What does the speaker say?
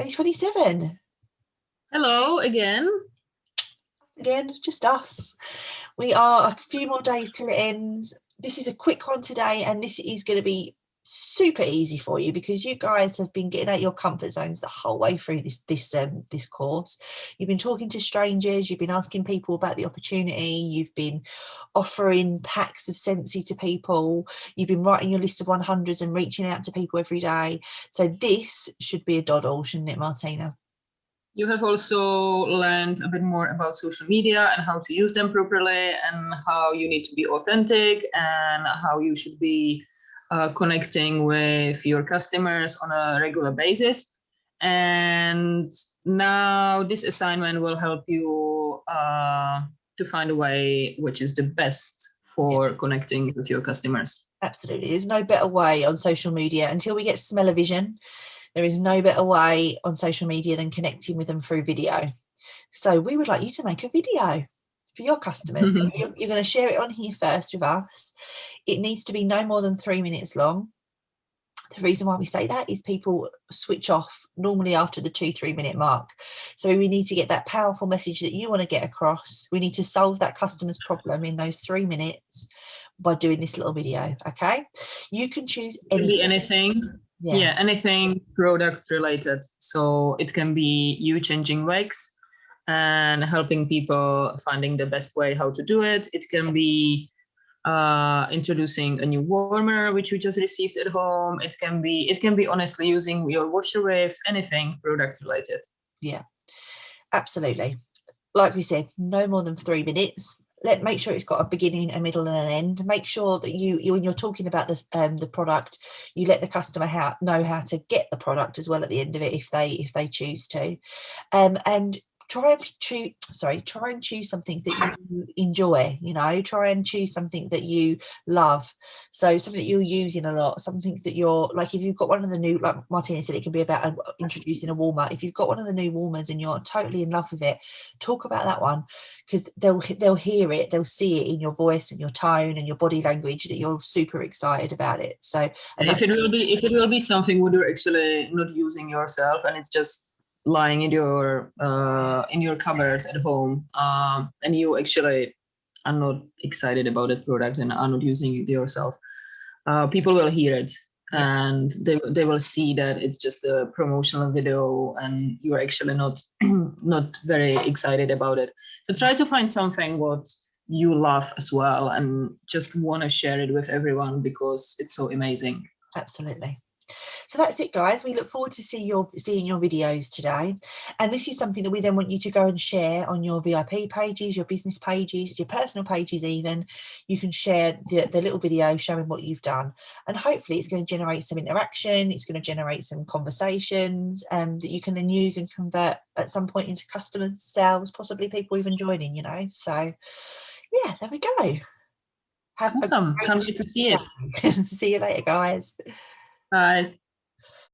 Day 27. Hello again. Again, just us. We are a few more days till it ends. This is a quick one today, and this is going to be super easy for you because you guys have been getting out your comfort zones the whole way through this course. You've been talking to strangers, you've been asking people about the opportunity, you've been offering packs of Scentsy to people, you've been writing your list of 100s and reaching out to people every day. So this should be a doddle, shouldn't it, Martina? You have also learned a bit more about social media and how to use them properly, and how you need to be authentic, and how you should be connecting with your customers on a regular basis. And now this assignment will help you to find a way which is the best for connecting with your customers. Absolutely. There's no better way on social media until we get smell-o-vision. There is no better way on social media than connecting with them through video. So we would like you to make a video for your customers. You're going to share it on here first with us. It needs to be no more than 3 minutes long. The reason why we say that is people switch off normally after the 2-3 minute mark. So we need to get that powerful message that you want to get across. We need to solve that customer's problem in those 3 minutes by doing this little video. Okay, you can choose anything. Yeah, anything product related. So it can be you changing wax and helping people finding the best way how to do it. It can be introducing a new warmer which you just received at home. It can be honestly using your washer waves, anything product related. Yeah, absolutely. Like we said, no more than 3 minutes. Make sure it's got a beginning, a middle, and an end. Make sure that you when you're talking about the product, you let the customer know how to get the product as well at the end of it if they choose to, and try and choose something that you enjoy. Try and choose something that you love. So something that you're using a lot, something that you're like, if you've got one of the new, like Martina said, it can be about introducing a warmer. If you've got one of the new warmers and you're totally in love with it, talk about that one, because they'll hear it, they'll see it in your voice and your tone and your body language that you're super excited about it. So if it will be something what you're actually not using yourself and it's just lying in your cupboard at home, and you actually are not excited about that product and are not using it yourself, people will hear it, and they will see that it's just a promotional video and you're actually not very excited about it. So try to find something what you love as well and just want to share it with everyone because it's so amazing. Absolutely. So that's it, guys. We look forward to seeing your videos today. And this is something that we then want you to go and share on your VIP pages, your business pages, your personal pages even. You can share the little video showing what you've done. And hopefully it's going to generate some interaction. It's going to generate some conversations that you can then use and convert at some point into customer sales, possibly people even joining, So, yeah, there we go. Awesome. Can't wait to see it. See you later, guys. Bye.